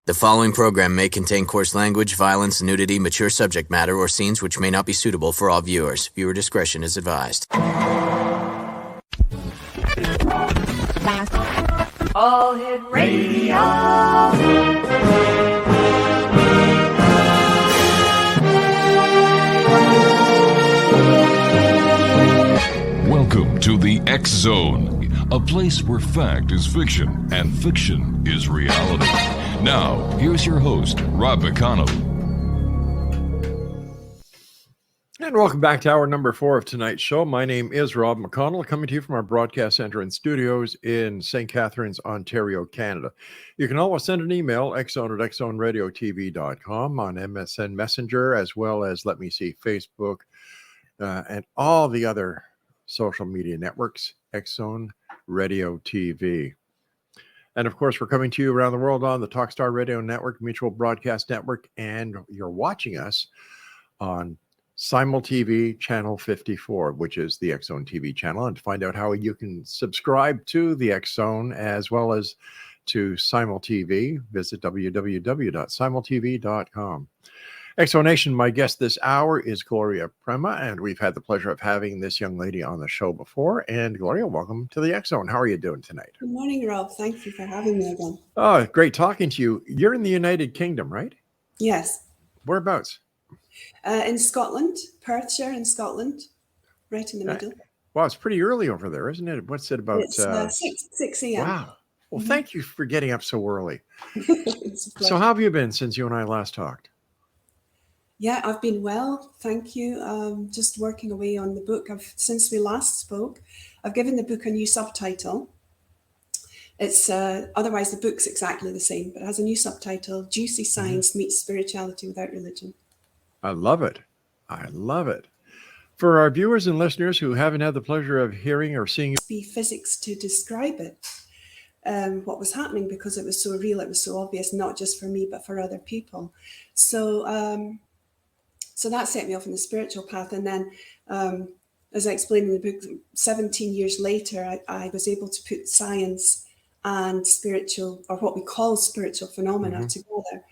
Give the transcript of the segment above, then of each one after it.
The following program may contain coarse language, violence, nudity, mature subject matter, or scenes which may not be suitable for all viewers. Viewer discretion is advised. All Hit Radio. Welcome to the X Zone, a place where fact is fiction and fiction is reality. Now, here's your host, Rob McConnell. And welcome back to hour number 4 of tonight's show. My name is Rob McConnell, coming to you from our broadcast center and studios in St. Catharines, Ontario, Canada. You can always send an email, xzone@xzoneradiotv.com, on MSN Messenger, as well as, Facebook, and all the other social media networks, X Zone Radio TV. And of course, we're coming to you around the world on the Talkstar Radio Network, Mutual Broadcast Network, and you're watching us on Simul TV channel 54, which is the X Zone TV channel. And to find out how you can subscribe to the X Zone as well as to Simul TV, visit www.simultv.com. Exonation, my guest this hour is Gloria Prema, and we've had the pleasure of having this young lady on the show before. And Gloria, welcome to the X Zone. How are you doing tonight? Good morning, Rob. Thank you for having me again. Oh, great talking to you. You're in the United Kingdom, right? Yes. Whereabouts? In Scotland, Perthshire in Scotland, right in the middle. Wow, it's pretty early over there, isn't it? What's it about? It's 6 a.m. Wow. Well, Thank you for getting up so early. It's a pleasure. So how have you been since you and I last talked? Yeah, I've been well. Thank you. Just working away on the book. Since we last spoke, I've given the book a new subtitle. It's otherwise the book's exactly the same, but it has a new subtitle: Juicy Science Meets Spirituality Without Religion. I love it. I love it. For our viewers and listeners who haven't had the pleasure of hearing or seeing Be physics to describe it, what was happening, because it was so real, it was so obvious, not just for me, but for other people. So that set me off in the spiritual path. And then, as I explained in the book, 17 years later, I was able to put science and spiritual, or what we call spiritual phenomena, together.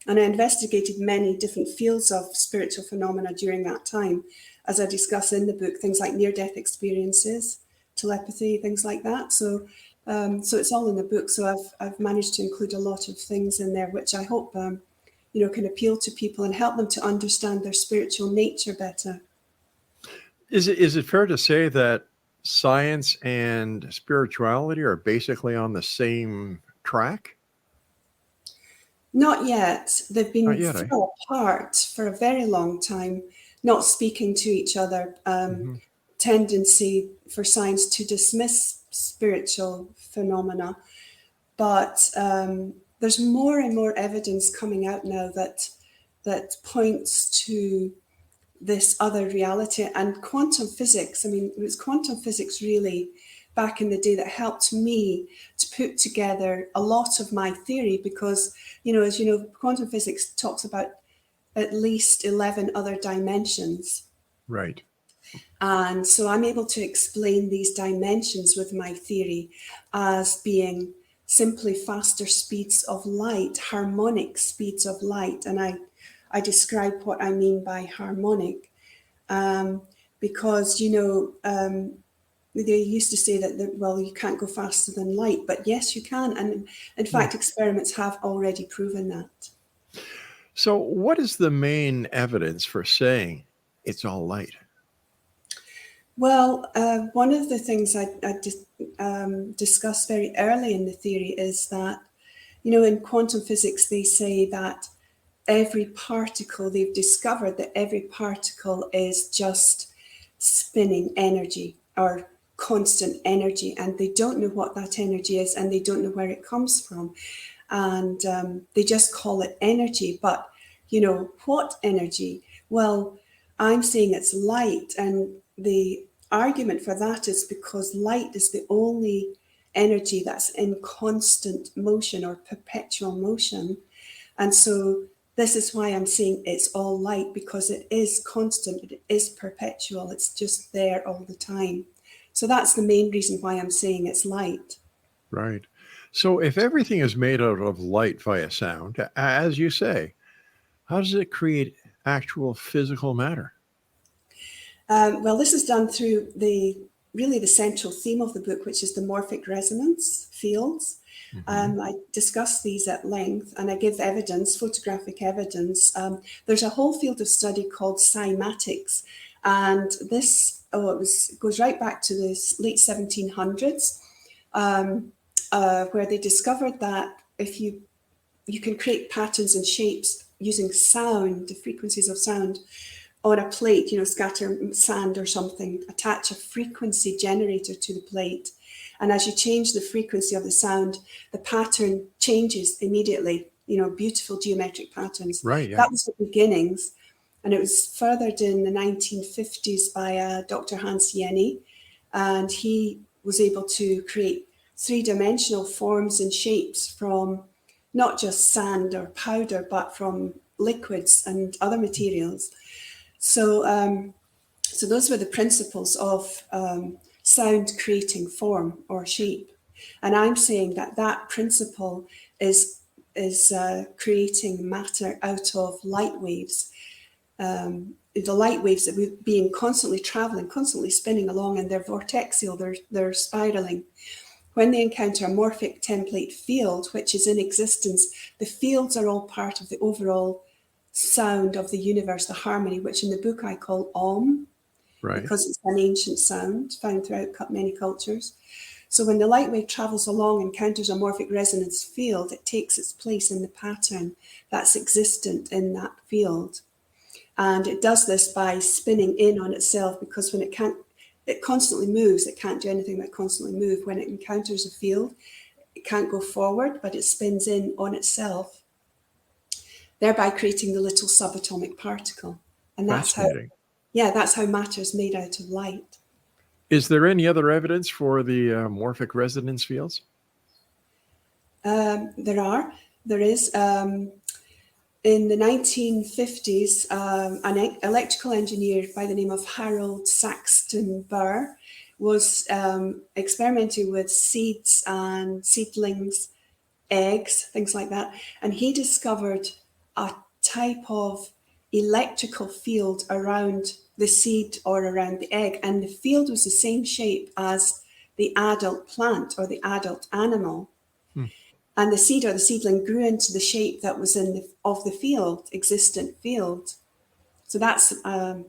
And I investigated many different fields of spiritual phenomena during that time, as I discuss in the book, things like near-death experiences, telepathy, things like that. So it's all in the book. So I've managed to include a lot of things in there, which I hope can appeal to people and help them to understand their spiritual nature better. Is it fair to say that science and spirituality are basically on the same track? Not yet. They've been far apart for a very long time, not speaking to each other. Tendency for science to dismiss spiritual phenomena, but there's more and more evidence coming out now that points to this other reality. And quantum physics, it was quantum physics really back in the day that helped me to put together a lot of my theory, because, as you know, quantum physics talks about at least 11 other dimensions. Right. And so I'm able to explain these dimensions with my theory as being simply faster speeds of light, harmonic speeds of light. And I describe what I mean by harmonic, because, they used to say that, you can't go faster than light, but yes, you can. And in fact, experiments have already proven that. So what is the main evidence for saying it's all light? Well, one of the things I discussed very early in the theory is that, in quantum physics, they say that they've discovered that every particle is just spinning energy, or constant energy, and they don't know what that energy is, and they don't know where it comes from, and they just call it energy. But what energy? Well, I'm saying it's light, and the argument for that is because light is the only energy that's in constant motion or perpetual motion. And so this is why I'm saying it's all light, because it is constant, it is perpetual, it's just there all the time. So that's the main reason why I'm saying it's light. Right. So if everything is made out of light via sound, as you say, how does it create actual physical matter? Well, this is done through really the central theme of the book, which is the morphic resonance fields. I discuss these at length, and I give evidence, photographic evidence. There's a whole field of study called cymatics, and this goes right back to the late 1700s, where they discovered that if you can create patterns and shapes using sound, the frequencies of sound, on a plate, scatter sand or something, attach a frequency generator to the plate. And as you change the frequency of the sound, the pattern changes immediately, beautiful geometric patterns. Right, yeah. That was the beginnings. And it was furthered in the 1950s by Dr. Hans Jenny. And he was able to create three-dimensional forms and shapes from not just sand or powder, but from liquids and other materials. So those were the principles of sound creating form or shape. And I'm saying that principle is creating matter out of light waves. The light waves that we've been constantly traveling, constantly spinning along, and they're vortexial, they're spiraling. When they encounter a morphic template field, which is in existence, the fields are all part of the overall sound of the universe, the harmony, which in the book I call Om, right, because it's an ancient sound found throughout many cultures. So when the light wave travels along and encounters a morphic resonance field, it takes its place in the pattern that's existent in that field. And it does this by spinning in on itself, because when it constantly moves, it can't do anything but constantly move. When it encounters a field, it can't go forward, but it spins in on itself, thereby creating the little subatomic particle. And that's how matter is made out of light. Is there any other evidence for the morphic resonance fields? There is. In the 1950s, an electrical engineer by the name of Harold Saxton Burr was experimenting with seeds and seedlings, eggs, things like that. And he discovered a type of electrical field around the seed or around the egg. And the field was the same shape as the adult plant or the adult animal. And the seed or the seedling grew into the shape that was of the field, existent field. So that's the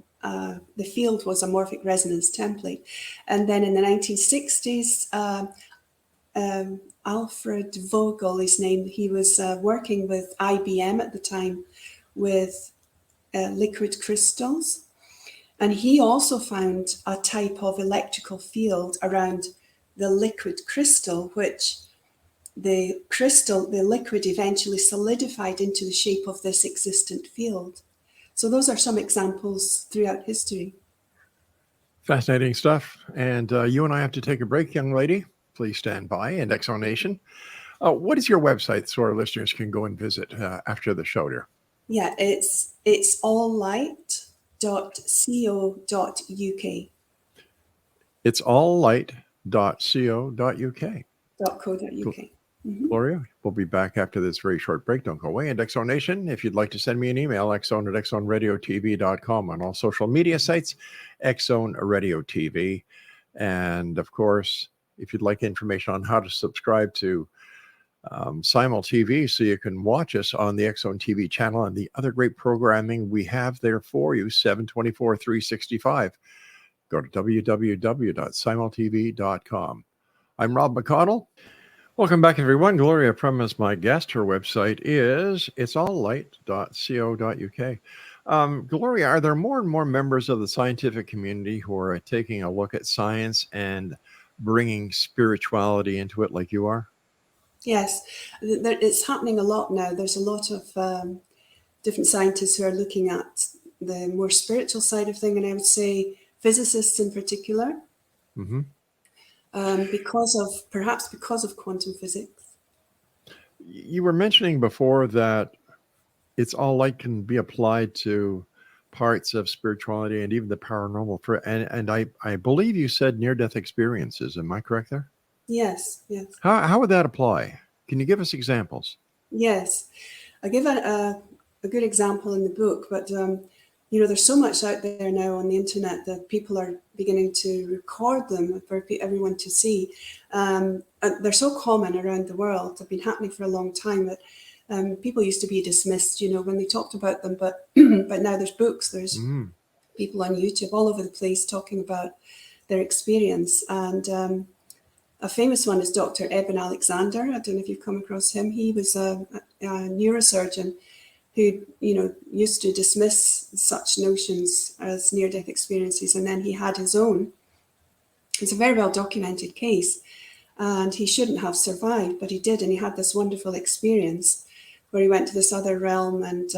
field was a morphic resonance template. And then in the 1960s, Alfred Vogel, his name, he was working with IBM at the time with liquid crystals. And he also found a type of electrical field around the liquid crystal, which the liquid eventually solidified into the shape of this existent field. So those are some examples throughout history. Fascinating stuff. And you and I have to take a break, young lady. Please stand by. And Exo Nation, what is your website so our listeners can go and visit after the show here? Yeah, it's alllight.co.uk. It's alllight.co.uk. .co.uk. Gloria, we'll be back after this very short break. Don't go away. And Exo Nation, if you'd like to send me an email, exone@exoneradiotv.com. On all social media sites, Exone Radio TV. And of course, if you'd like information on how to subscribe to Simul TV so you can watch us on the Exone TV channel and the other great programming we have there for you, 7/24, 365, go to www.simultv.com. I'm Rob McConnell. Welcome back, everyone. Gloria Prema is my guest. Her website is itsalllight.co.uk. Gloria, are there more and more members of the scientific community who are taking a look at science and bringing spirituality into it like you are? Yes, it's happening a lot now. There's a lot of different scientists who are looking at the more spiritual side of things, and I would say physicists in particular. Mm-hmm. Because of quantum physics. You were mentioning before that it's all light can be applied to parts of spirituality and even the paranormal. And I believe you said near-death experiences. Am I correct there? Yes, yes, How would that apply? Can you give us examples? yes. I give a good example in the book, but you know, there's so much out there now on the internet that people are beginning to record them for everyone to see. And they're so common around the world. They've been happening for a long time that people used to be dismissed, you know, when they talked about them. But but now there's books, there's people on YouTube all over the place talking about their experience. And a famous one is Dr. Eben Alexander. I don't know if you've come across him. He was a neurosurgeon who, you know, used to dismiss such notions as near-death experiences, and then he had his own. It's a very well-documented case, and he shouldn't have survived, but he did, and he had this wonderful experience where he went to this other realm, and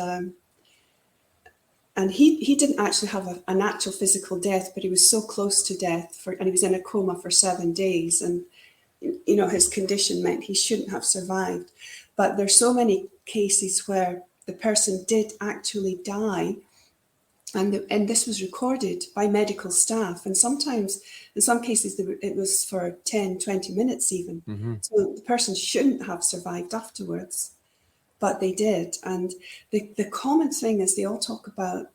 he didn't actually have an actual physical death, but he was so close to death, and he was in a coma for 7 days, and you know, his condition meant he shouldn't have survived. But there's so many cases where the person did actually die, and this was recorded by medical staff, and sometimes in some cases it was for 10, 20 minutes even. So the person shouldn't have survived afterwards, but they did. And the common thing is they all talk about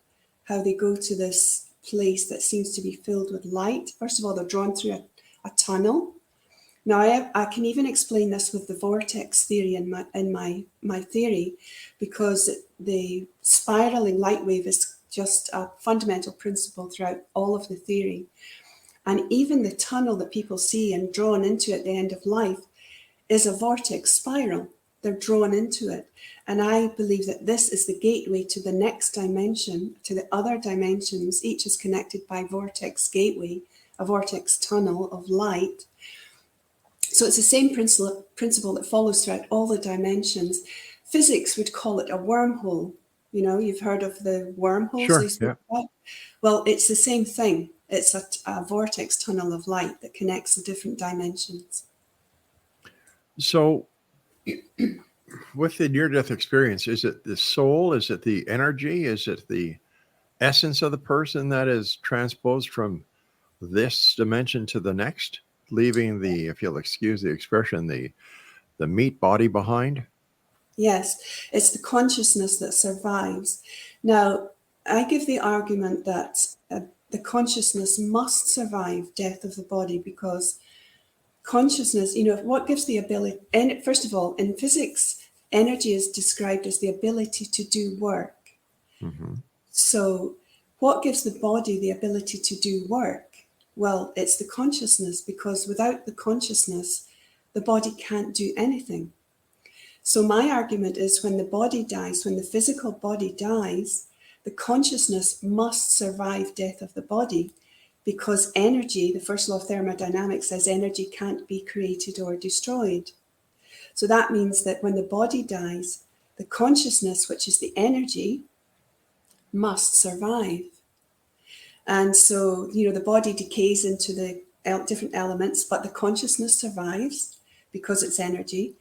how they go to this place that seems to be filled with light. First of all, they're drawn through a tunnel. Now, I can even explain this with the vortex theory in my theory, because the spiraling light wave is just a fundamental principle throughout all of the theory. And even the tunnel that people see and drawn into at the end of life is a vortex spiral. They're drawn into it. And I believe that this is the gateway to the next dimension, to the other dimensions. Each is connected by vortex gateway, a vortex tunnel of light. So it's the same principle that follows throughout all the dimensions. Physics would call it a wormhole. You know, you've heard of the wormholes Sure, they speak about? Well, it's the same thing. It's a vortex tunnel of light that connects the different dimensions. So with the near-death experience, is it the soul? Is it the energy? Is it the essence of the person that is transposed from this dimension to the next, leaving the, if you'll excuse the expression, the meat body behind? Yes, it's the consciousness that survives. Now, I give the argument that the consciousness must survive death of the body, because consciousness, you know, what gives the ability, and first of all, in physics, energy is described as the ability to do work. So what gives the body the ability to do work? Well, it's the consciousness, because without the consciousness, the body can't do anything. So my argument is, when the body dies, when the physical body dies, the consciousness must survive death of the body, because energy, the first law of thermodynamics says energy can't be created or destroyed. So that means that when the body dies, the consciousness, which is the energy, must survive. And so, you know, the body decays into the different elements, but the consciousness survives because it's energy.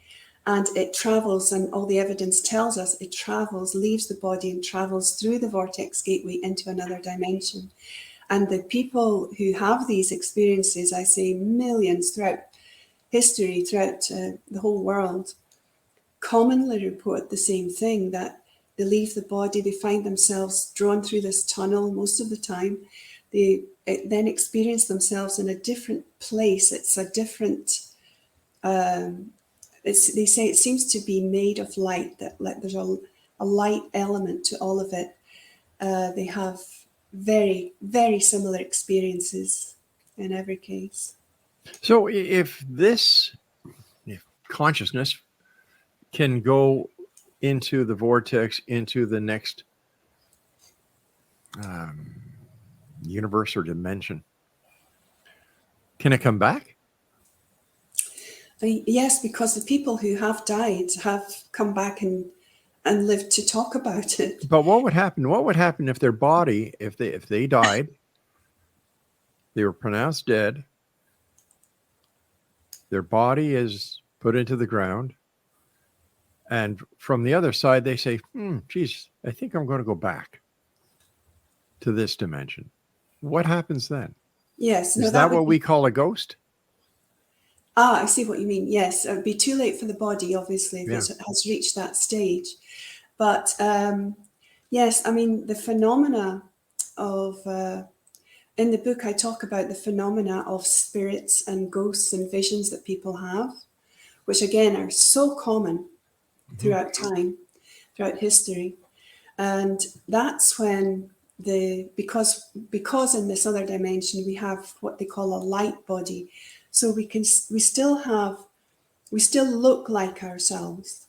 And it travels, and all the evidence tells us it travels, leaves the body and travels through the vortex gateway into another dimension. And the people who have these experiences, I say millions throughout history, throughout the whole world, commonly report the same thing, that they leave the body, they find themselves drawn through this tunnel most of the time. They then experience themselves in a different place. It's a different... they say it seems to be made of light, that there's a light element to all of it. They have very, very similar experiences in every case. So if consciousness can go into the vortex, into the next universe or dimension, can it come back? Yes, because the people who have died have come back and lived to talk about it. But what would happen? What would happen if their body, if they died, they were pronounced dead, their body is put into the ground, and from the other side they say, geez, I think I'm going to go back to this dimension. What happens then? Yes. Is that what we call a ghost? I see what you mean. Yes, it would be too late for the body, obviously, if Yeah. it has reached that stage. But yes, I mean, the phenomena of, in the book, I talk about the phenomena of spirits and ghosts and visions that people have, which again are so common throughout time, throughout history. And that's when because in this other dimension we have what they call a light body, so we still look like ourselves,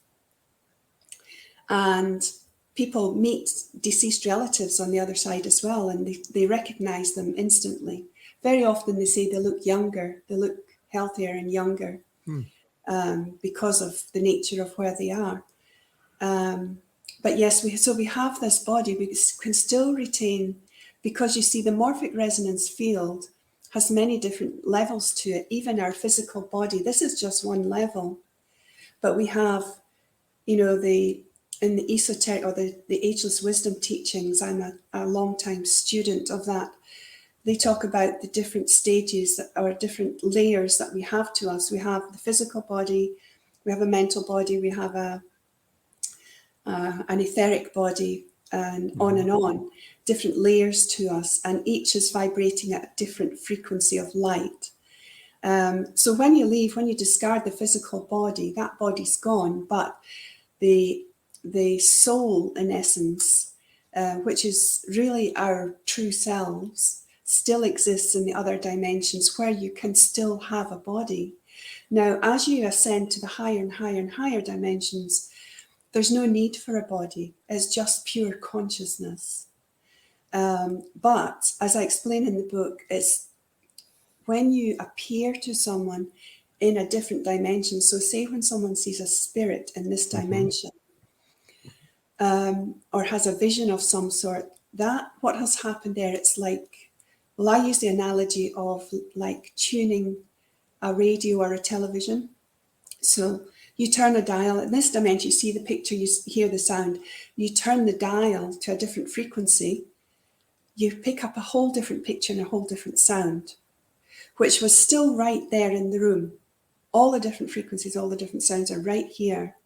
and people meet deceased relatives on the other side as well, and they recognize them instantly. Very often they say they look younger, they look healthier and younger, because of the nature of where they are. But yes, we have this body, we can still retain, because you see the morphic resonance field has many different levels to it, even our physical body. This is just one level, but we have, in the esoteric or the ageless wisdom teachings, I'm a long time student of that. They talk about the different stages or different layers that we have to us. We have the physical body, we have a mental body, we have an etheric body, and on, different layers to us, and each is vibrating at a different frequency of light. So when you discard the physical body, that body's gone, but the soul, in essence, which is really our true selves, still exists in the other dimensions where you can still have a body. Now, as you ascend to the higher and higher and higher dimensions, there's no need for a body. It's just pure consciousness. But as I explain in the book, it's when you appear to someone in a different dimension. So say when someone sees a spirit in this dimension, or has a vision of some sort, that what has happened there, it's like, well, I use the analogy of like tuning a radio or a television. So you turn a dial, in this dimension, you see the picture, you hear the sound, you turn the dial to a different frequency, you pick up a whole different picture and a whole different sound, which was still right there in the room. All the different frequencies, all the different sounds are right here,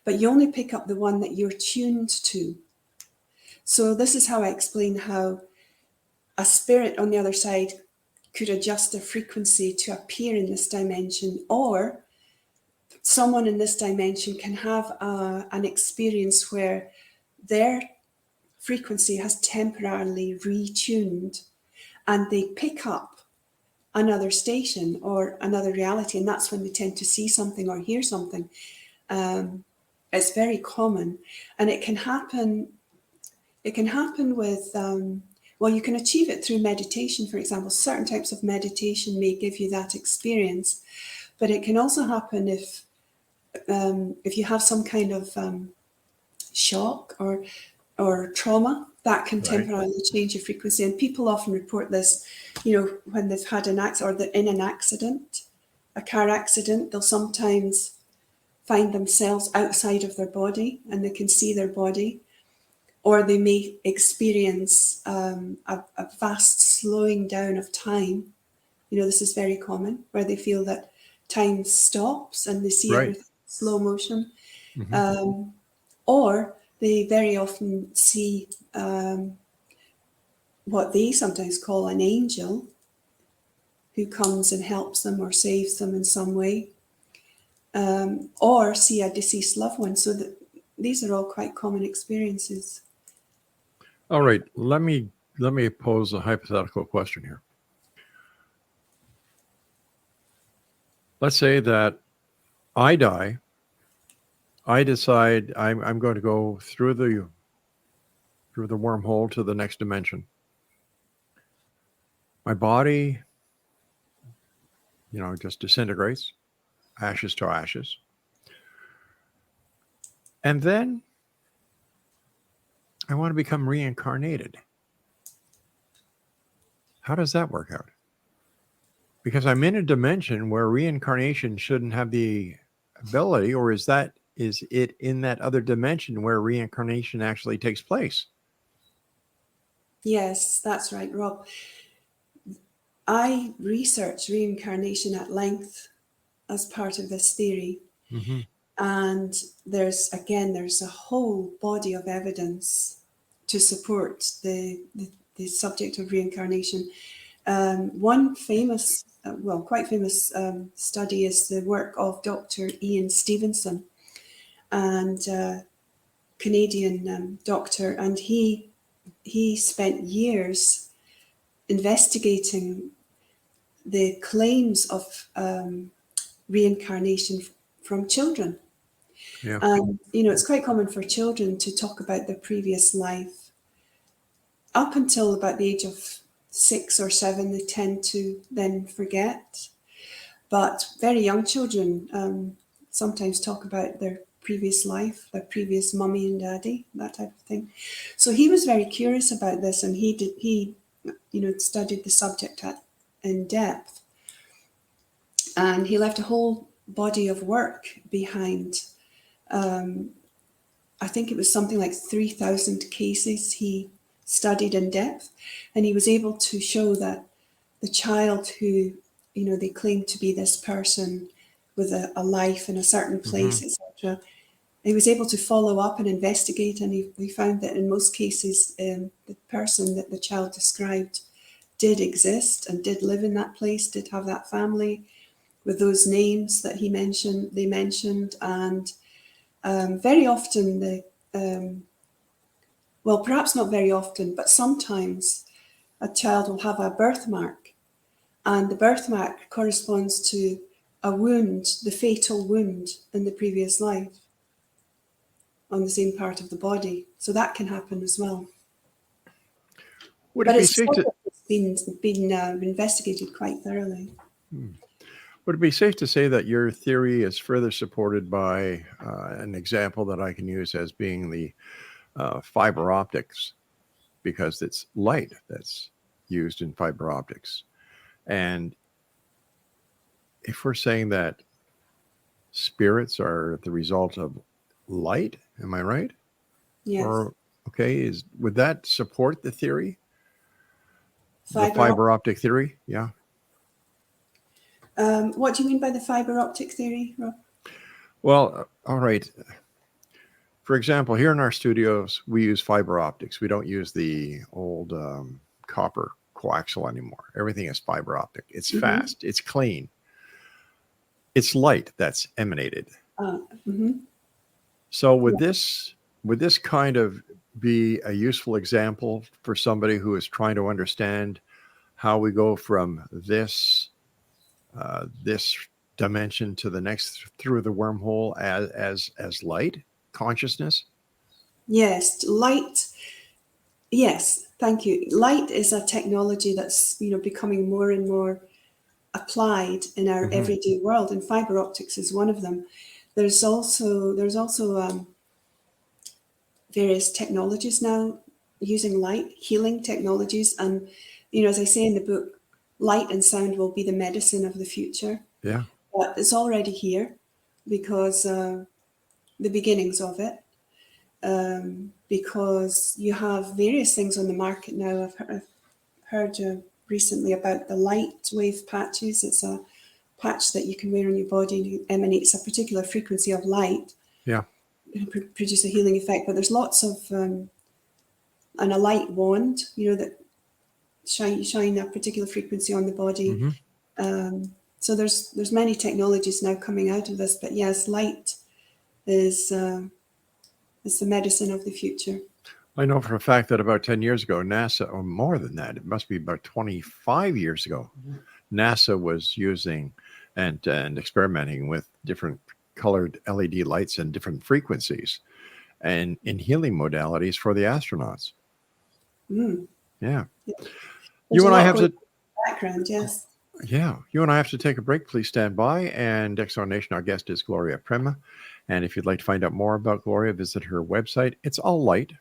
but you only pick up the one that you're tuned to. So this is how I explain how a spirit on the other side could adjust their frequency to appear in this dimension, or someone in this dimension can have an experience where their frequency has temporarily retuned and they pick up another station or another reality, and that's when they tend to see something or hear something. It's very common, and it can happen with well, you can achieve it through meditation, for example. Certain types of meditation may give you that experience, but it can also happen if you have some kind of shock or trauma that can temporarily change your frequency. And people often report this, when they've had an accident or they're in an accident, a car accident, they'll sometimes find themselves outside of their body and they can see their body, or they may experience a vast slowing down of time. This is very common, where they feel that time stops and they see everything in slow motion. Or they very often see what they sometimes call an angel who comes and helps them or saves them in some way, or see a deceased loved one. So that these are all quite common experiences. All right, let me pose a hypothetical question here. Let's say that I die. I decide I'm going to go through the wormhole to the next dimension. My body, just disintegrates, ashes to ashes. And then I want to become reincarnated. How does that work out? Because I'm in a dimension where reincarnation shouldn't have the ability, or is it in that other dimension where reincarnation actually takes place? Yes, that's right, Rob. I researched reincarnation at length as part of this theory. Mm-hmm. And there's a whole body of evidence to support the subject of reincarnation. One famous, quite famous study is the work of Dr. Ian Stevenson, and Canadian doctor, and he spent years investigating the claims of reincarnation from children. Yeah. And, it's quite common for children to talk about their previous life. Up until about the age of 6 or 7, they tend to then forget. But very young children sometimes talk about their previous life, their previous mummy and daddy, that type of thing. So he was very curious about this, and he studied the subject in depth. And he left a whole body of work behind. I think it was something like 3,000 cases he studied in depth, and he was able to show that the child who, they claimed to be this person with a life in a certain place, etc. He was able to follow up and investigate, and he found that in most cases, the person that the child described did exist and did live in that place, did have that family with those names that they mentioned, and very often perhaps not very often, but sometimes a child will have a birthmark, and the birthmark corresponds to a wound, the fatal wound in the previous life on the same part of the body. So that can happen as well. Would But it be it's safe to been investigated quite thoroughly. Would it be safe to say that your theory is further supported by an example that I can use as being the fiber optics, because it's light that's used in fiber optics? And if we're saying that spirits are the result of light, am I right? Yes. Or would that support the theory? The Fiber fiber optic theory? Yeah. What do you mean by the fiber optic theory, Rob? Well, all right. For example, here in our studios, we use fiber optics. We don't use the old copper coaxial anymore. Everything is fiber optic. It's fast. It's clean. It's light that's emanated. So would this kind of be a useful example for somebody who is trying to understand how we go from this dimension to the next through the wormhole as light consciousness? Yes, light. Yes, thank you. Light is a technology that's becoming more and more applied in our everyday world, and fiber optics is one of them. There's also various technologies now using light, healing technologies, and as I say in the book, light and sound will be the medicine of the future. Yeah. But it's already here because the beginnings of it. Because you have various things on the market now. I've heard recently about the light wave patches. It's a patch that you can wear on your body, and it emanates a particular frequency of light. Yeah. And produce a healing effect. But there's lots of and a light wand, that shine a particular frequency on the body. So there's many technologies now coming out of this. But yes, light is the medicine of the future. I know for a fact that about 10 years ago, NASA, or more than that, it must be about 25 years ago, NASA was using and experimenting with different colored LED lights and different frequencies and in healing modalities for the astronauts. Yeah. You and I have to background, yes. Yeah, you and I have to take a break. Please stand by. And Exo Nation, our guest is Gloria Prema. And if you'd like to find out more about Gloria, visit her website. It's alllight.co.uk.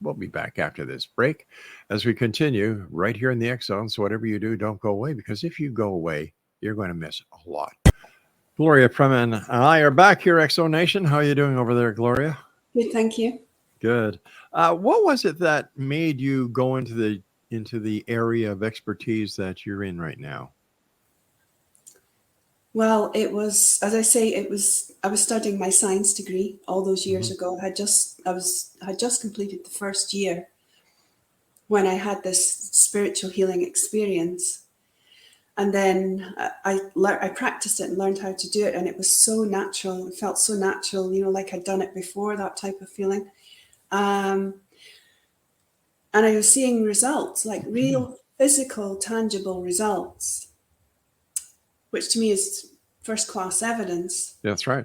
We'll be back after this break as we continue right here in the X Zone. So whatever you do, don't go away, because if you go away, you're going to miss a lot. Gloria Prema and I are back here, Exo Nation. How are you doing over there, Gloria? Good, thank you. Good. What was it that made you go into the area of expertise that you're in right now? Well, it was, as I say, I was studying my science degree all those years ago. I had just completed the first year when I had this spiritual healing experience. And then I practiced it and learned how to do it. And it was so natural. It felt so natural, like I'd done it before, that type of feeling. And I was seeing results, like real physical, tangible results, which to me is first-class evidence. That's right.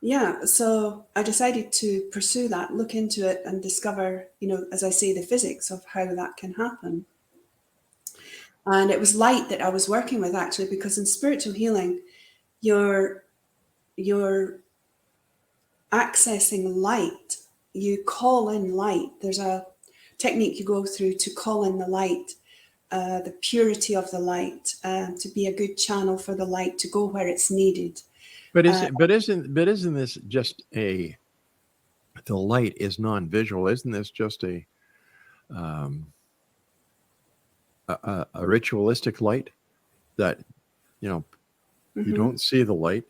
Yeah, so I decided to pursue that, look into it, and discover, as I say, the physics of how that can happen. And it was light that I was working with, actually, because in spiritual healing, you're accessing light. You call in light. There's a technique you go through to call in the light, the purity of the light, to be a good channel for the light to go where it's needed. But isn't this just the light is non-visual? Isn't this just a ritualistic light that you don't see the light?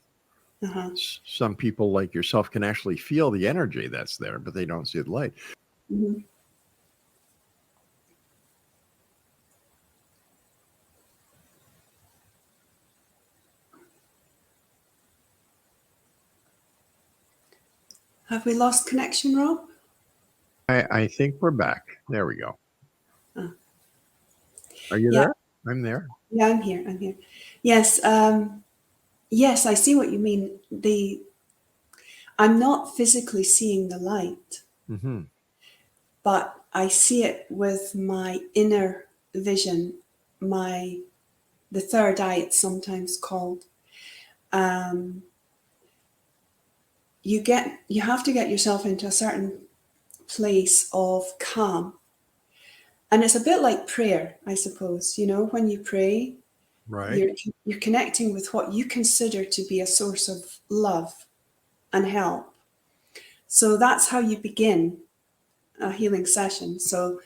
Some people like yourself can actually feel the energy that's there, but they don't see the light. Have we lost connection, Rob? I think we're back. There we go. Are you there? I'm there. Yeah, I'm here. Yes. Yes, I see what you mean. I'm not physically seeing the light, but I see it with my inner vision, the third eye, it's sometimes called. You have to get yourself into a certain place of calm. And it's a bit like prayer, I suppose. When you pray, right, you're connecting with what you consider to be a source of love and help. So that's how you begin a healing session. So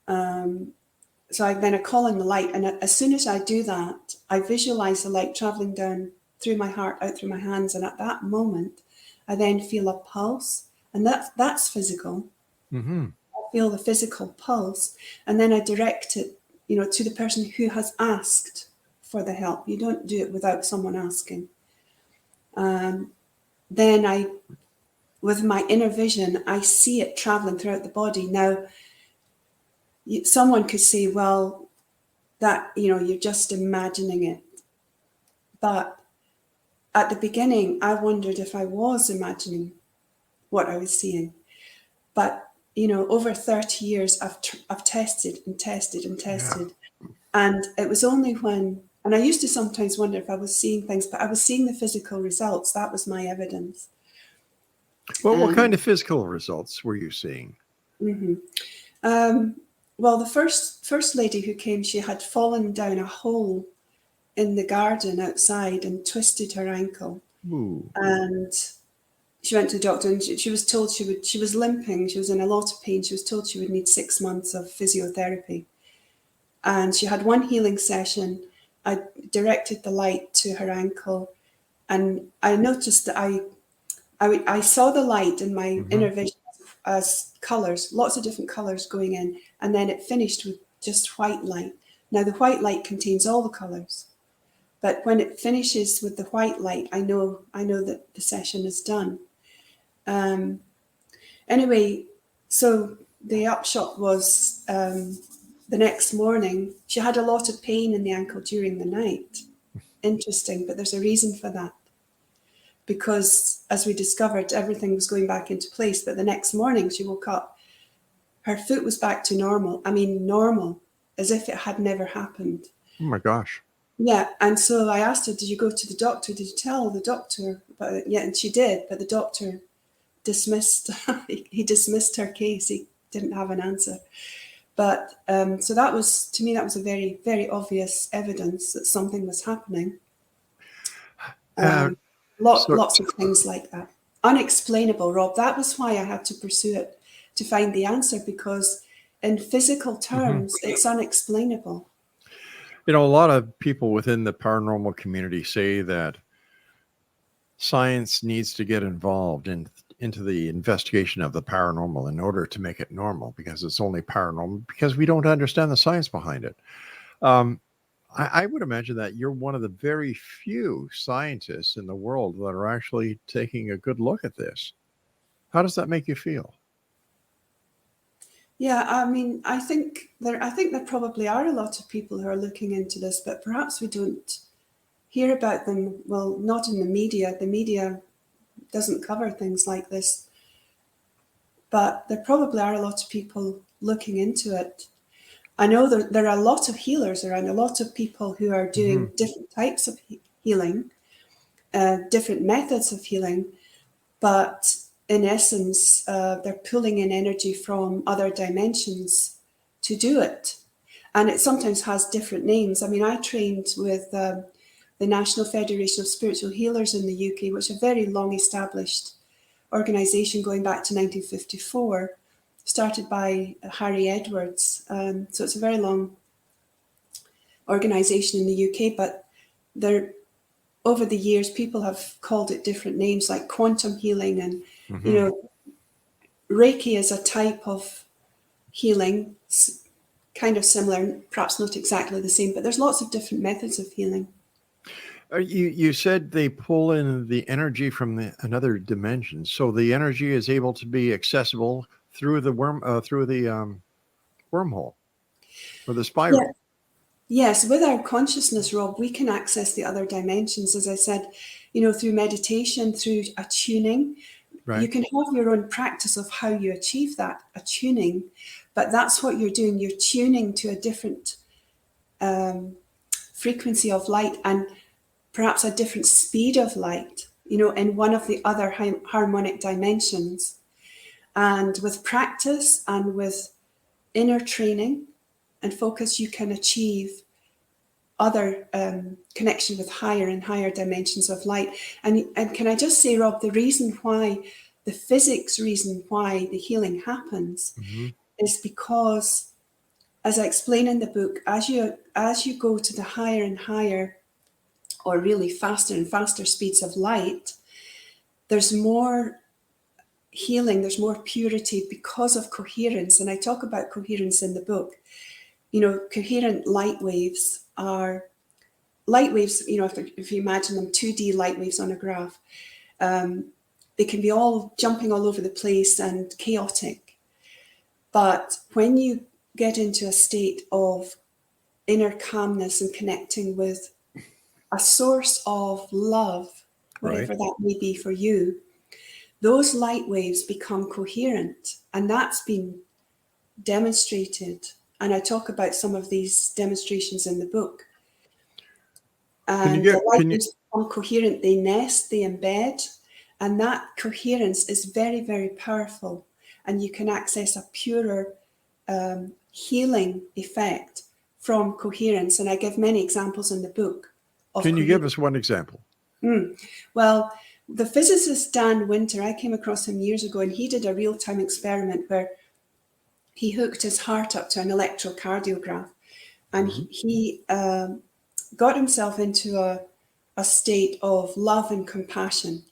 I call in the light, and as soon as I do that, I visualize the light traveling down through my heart, out through my hands, and at that moment, I then feel a pulse, and that's physical. I feel the physical pulse, and then I direct it, to the person who has asked for the help. You don't do it without someone asking. Then with my inner vision, I see it traveling throughout the body. Now, someone could say, well, that, you're just imagining it. But at the beginning, I wondered if I was imagining what I was seeing. But, over 30 years, I've tested and tested and tested. Yeah. And it was only and I used to sometimes wonder if I was seeing things, but I was seeing the physical results. That was my evidence. Well, what kind of physical results were you seeing? Well, the first lady who came, she had fallen down a hole in the garden outside and twisted her ankle. Ooh. And she went to the doctor, and she was told she was limping. She was in a lot of pain. She was told she would need 6 months of physiotherapy. And she had one healing session. I directed the light to her ankle, and I noticed that I saw the light in my inner vision as colors, lots of different colors going in, and then it finished with just white light. Now, the white light contains all the colors, but when it finishes with the white light, I know that the session is done. Anyway, so the upshot was the next morning, she had a lot of pain in the ankle during the night. Interesting, but there's a reason for that. Because as we discovered, everything was going back into place. But the next morning she woke up, her foot was back to normal. I mean, normal, as if it had never happened. Oh my gosh. Yeah. And so I asked her, did you go to the doctor? Did you tell the doctor about it? Yeah, and she did. But the doctor dismissed her case. He didn't have an answer. But so that was, to me, that was a very, very obvious evidence that something was happening. Lots of things like that. Unexplainable, Rob. That was why I had to pursue it, to find the answer, because in physical terms, it's unexplainable. A lot of people within the paranormal community say that science needs to get involved into the investigation of the paranormal in order to make it normal, because it's only paranormal because we don't understand the science behind it. I would imagine that you're one of the very few scientists in the world that are actually taking a good look at this. How does that make you feel? Yeah, I mean, I think there probably are a lot of people who are looking into this, but perhaps we don't hear about them. Well, not in the media. The media doesn't cover things like this, but there probably are a lot of people looking into it. I know there are a lot of healers around, a lot of people who are doing different types of healing, different methods of healing, but in essence, they're pulling in energy from other dimensions to do it. And it sometimes has different names. I mean, I trained with the National Federation of Spiritual Healers in the UK, which is a very long established organisation going back to 1954, started by Harry Edwards. So it's a very long organisation in the UK, but over the years, people have called it different names like quantum healing, and you know, Reiki is a type of healing, kind of similar, perhaps not exactly the same, but there's lots of different methods of healing. You said they pull in the energy from another dimension, so the energy is able to be accessible through the wormhole or the spiral. Yeah. Yes, with our consciousness, Rob, we can access the other dimensions, as I said, through meditation, through attuning. Right. You can have your own practice of how you achieve that attuning, but that's what you're doing. You're tuning to a different frequency of light and perhaps a different speed of light, in one of the other harmonic dimensions. And with practice and with inner training and focus, you can achieve other connection with higher and higher dimensions of light. And can I just say, Rob, the physics reason why the healing happens is because, as I explain in the book, as you go to the higher and higher, or really faster and faster speeds of light, there's more healing, there's more purity because of coherence. And I talk about coherence in the book. Coherent light waves are light waves, if you imagine them 2D light waves on a graph, they can be all jumping all over the place and chaotic. But when you get into a state of inner calmness and connecting with a source of love, whatever that may be for you, those light waves become coherent. And that's been demonstrated. And I talk about some of these demonstrations in the book. And the light waves become coherent, they nest, they embed, and that coherence is very, very powerful. And you can access a purer healing effect from coherence. And I give many examples in the book. Can you give us one example? Well, the physicist Dan Winter, I came across him years ago, and he did a real-time experiment where he hooked his heart up to an electrocardiograph, and he got himself into a state of love and compassion.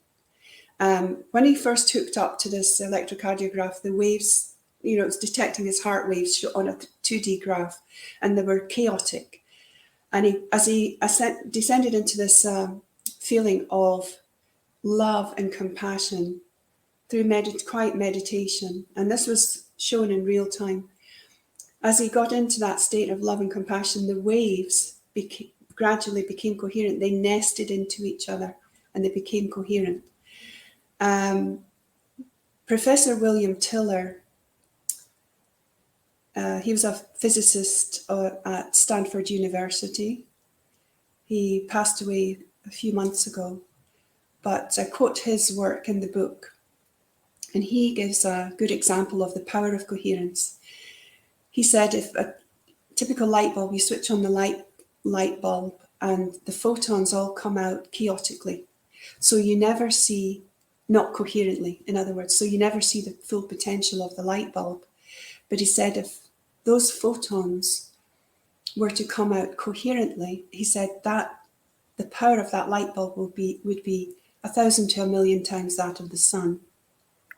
When he first hooked up to this electrocardiograph, the waves, it was detecting his heart waves on a 2D graph, and they were chaotic. And as he descended into this feeling of love and compassion through quiet meditation, and this was shown in real time, as he got into that state of love and compassion, the waves gradually became coherent. They nested into each other and they became coherent. Professor William Tiller, he was a physicist at Stanford University. He passed away a few months ago, but I quote his work in the book, and he gives a good example of the power of coherence. He said, if a typical light bulb, you switch on the light bulb and the photons all come out chaotically. So you never see, not coherently, in other words, so you never see the full potential of the light bulb. But he said, if those photons were to come out coherently, he said that the power of that light bulb would be 1,000 to 1,000,000 times that of the sun.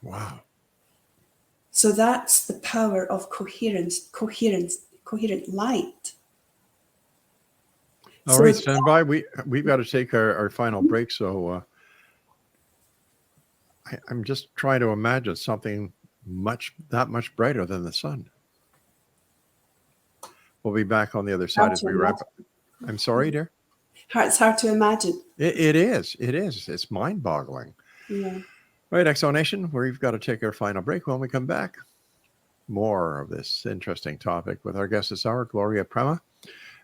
Wow. So that's the power of coherent light. All right, stand by. We've got to take our final break. So I'm just trying to imagine something that much brighter than the sun. We'll be back on the other side as we wrap up. I'm sorry, dear. It's hard to imagine. It is. It's mind-boggling. Yeah. Right, Exonation, we've got to take our final break. When we come back, more of this interesting topic with our guest this hour, Gloria Prema.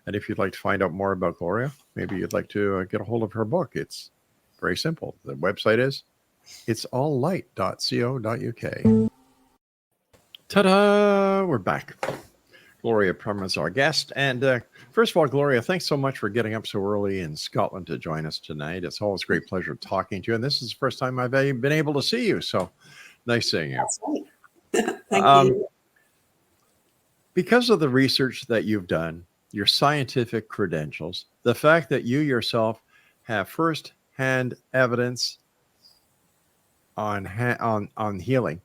And if you'd like to find out more about Gloria, maybe you'd like to get a hold of her book. It's very simple. The website is itsalllight.co.uk. Ta-da! We're back. Gloria Prema is our guest. And first of all, Gloria, thanks so much for getting up so early in Scotland to join us tonight. It's always a great pleasure talking to you. And this is the first time I've been able to see you. So nice seeing you. That's right. Thank you. Because of the research that you've done, your scientific credentials, the fact that you yourself have first-hand evidence on healing,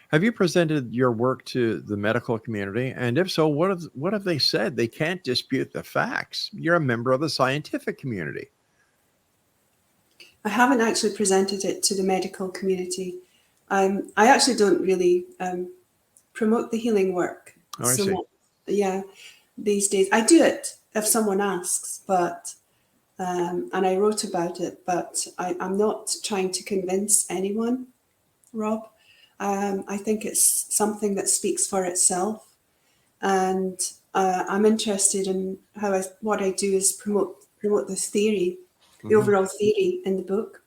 have you presented your work to the medical community? And if so, what have they said? They can't dispute the facts. You're a member of the scientific community. I haven't actually presented it to the medical community. I actually don't really promote the healing work so much. Yeah, these days I do it if someone asks, but and I wrote about it, but I'm not trying to convince anyone, Rob. I think it's something that speaks for itself, and I'm interested in what I do is promote the theory, the overall theory in the book,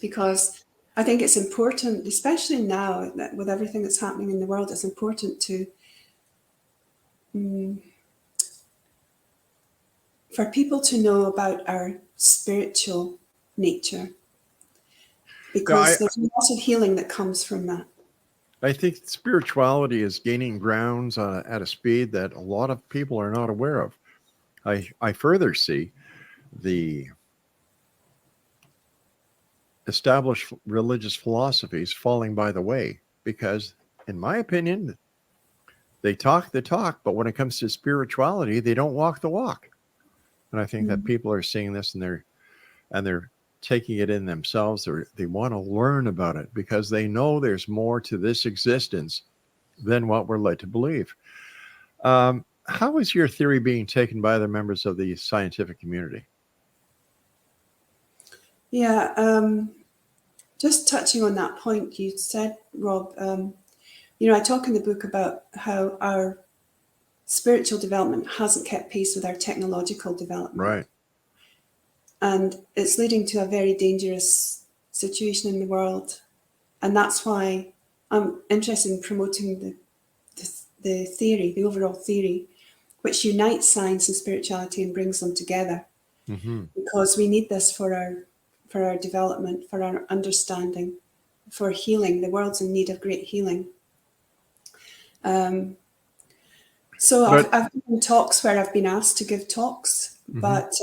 because I think it's important, especially now that with everything that's happening in the world, it's important to for people to know about our spiritual nature, because there's a lot of healing that comes from that. I think spirituality is gaining grounds at a speed that a lot of people are not aware of. I further see the established religious philosophies falling by the way, because in my opinion, they talk the talk, but when it comes to spirituality, they don't walk the walk. And I think that people are seeing this and they're taking it in themselves. They want to learn about it because they know there's more to this existence than what we're led to believe. How is your theory being taken by other members of the scientific community? Yeah, just touching on that point you said, Rob, I talk in the book about how our spiritual development hasn't kept pace with our technological development. Right. And it's leading to a very dangerous situation in the world. And that's why I'm interested in promoting the theory, the overall theory, which unites science and spirituality and brings them together. Because we need this for our development, for our understanding, for healing. The world's in need of great healing. So I've given talks where I've been asked to give talks, but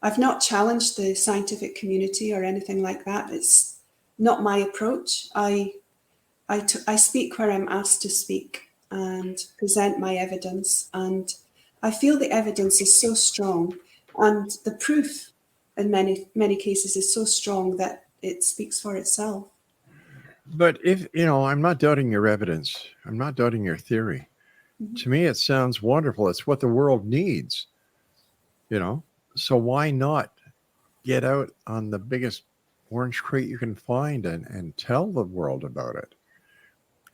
I've not challenged the scientific community or anything like that. It's not my approach. I speak where I'm asked to speak and present my evidence. And I feel the evidence is so strong, and the proof in many cases is so strong that it speaks for itself. But if, I'm not doubting your evidence. I'm not doubting your theory. To me, it sounds wonderful. It's what the world needs, So why not get out on the biggest orange crate you can find and tell the world about it?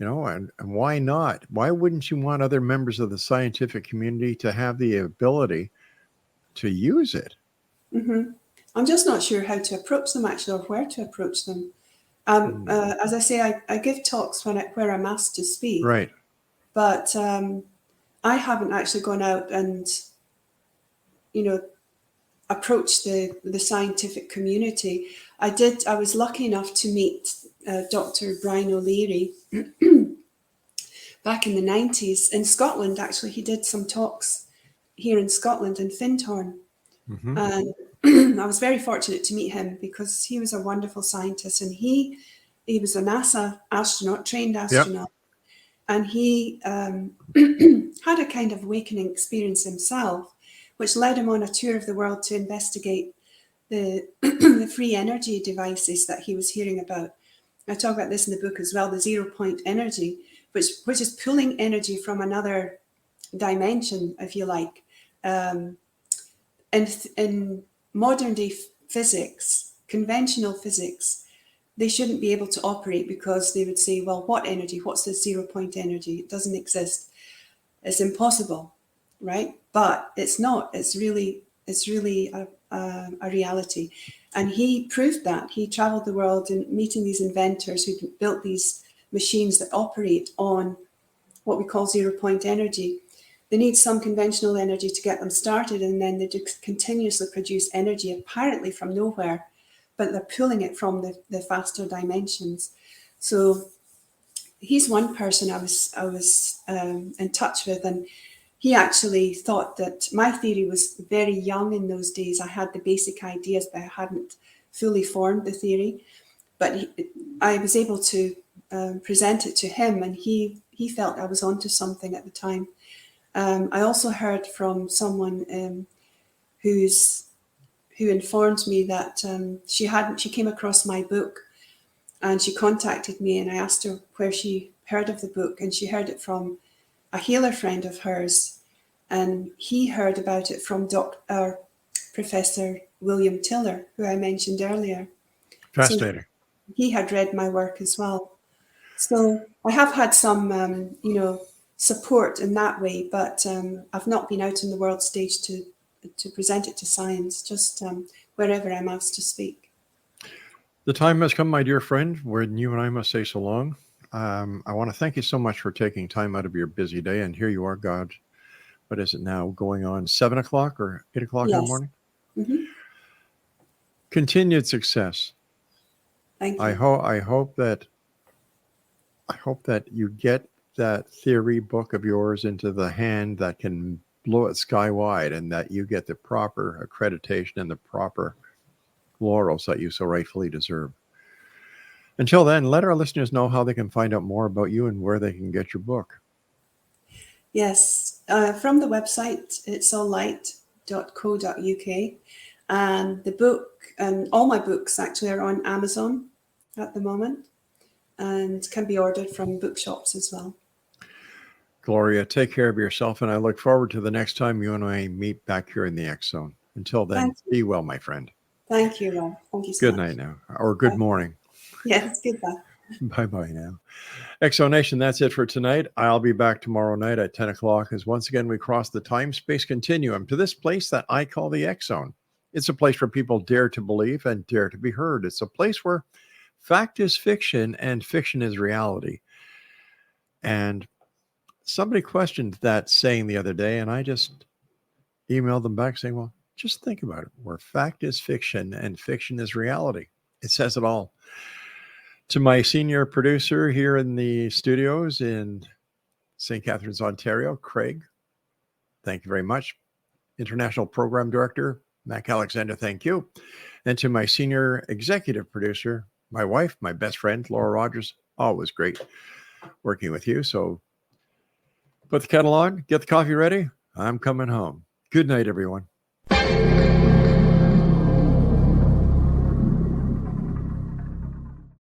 And why not? Why wouldn't you want other members of the scientific community to have the ability to use it? I'm just not sure how to approach them, actually, or where to approach them. As I say, I give talks where I'm asked to speak. Right. But I haven't actually gone out and, approached the scientific community. I was lucky enough to meet Dr. Brian O'Leary back in the 90s in Scotland. Actually, he did some talks here in Scotland in Findhorn. And I was very fortunate to meet him because he was a wonderful scientist, and he was a NASA astronaut, trained astronaut, and he had a kind of awakening experience himself, which led him on a tour of the world to investigate the the free energy devices that he was hearing about. I talk about this in the book as well, the 0 point energy, which is pulling energy from another dimension, if you like. In modern day physics, conventional physics, they shouldn't be able to operate because they would say, well, what energy? What's this 0 point energy? It doesn't exist. It's impossible, right? But it's not. It's really a reality. And he proved that. He traveled the world and meeting these inventors who built these machines that operate on what we call 0 point energy. They need some conventional energy to get them started, and then they just continuously produce energy apparently from nowhere, but they're pulling it from the faster dimensions. So he's one person I was in touch with, and he actually thought that my theory was very young in those days. I had the basic ideas, but I hadn't fully formed the theory. But I was able to present it to him, and he felt I was onto something at the time. I also heard from someone who informed me that she came across my book, and she contacted me, and I asked her where she heard of the book, and she heard it from a healer friend of hers, and he heard about it from Professor William Tiller, who I mentioned earlier. Fascinating. So he had read my work as well. So I have had some, support in that way, but I've not been out on the world stage to present it to science, just wherever I'm asked to speak. The time has come, my dear friend, when you and I must say so long. I want to thank you so much for taking time out of your busy day. And here you are, God. What is it now? Going on 7 o'clock or 8 o'clock in the morning? Mm-hmm. Continued success. Thank you. I hope that you get that theory book of yours into the hand that can blow it sky wide, and that you get the proper accreditation and the proper laurels that you so rightfully deserve. Until then, let our listeners know how they can find out more about you and where they can get your book. Yes, from the website, it's alllight.co.uk. And the book, and all my books actually are on Amazon at the moment and can be ordered from bookshops as well. Gloria, take care of yourself, and I look forward to the next time you and I meet back here in the X Zone. Until then, be well, my friend. Thank you, Rob. Thank you so much. Good night now, or good morning. Yes, goodbye. Bye-bye now. X Zone Nation, that's it for tonight. I'll be back tomorrow night at 10 o'clock as once again we cross the time-space continuum to this place that I call the X Zone. It's a place where people dare to believe and dare to be heard. It's a place where fact is fiction and fiction is reality. And somebody questioned that saying the other day, and I just emailed them back saying, well, just think about it. Where fact is fiction and fiction is reality. It says it all. To my senior producer here in the studios in St. Catharines, Ontario, Craig, thank you very much. International Program Director, Mac Alexander, thank you. And to my senior executive producer, my wife, my best friend, Laura Rogers, always great working with you. So put the kettle on, get the coffee ready. I'm coming home. Good night, everyone.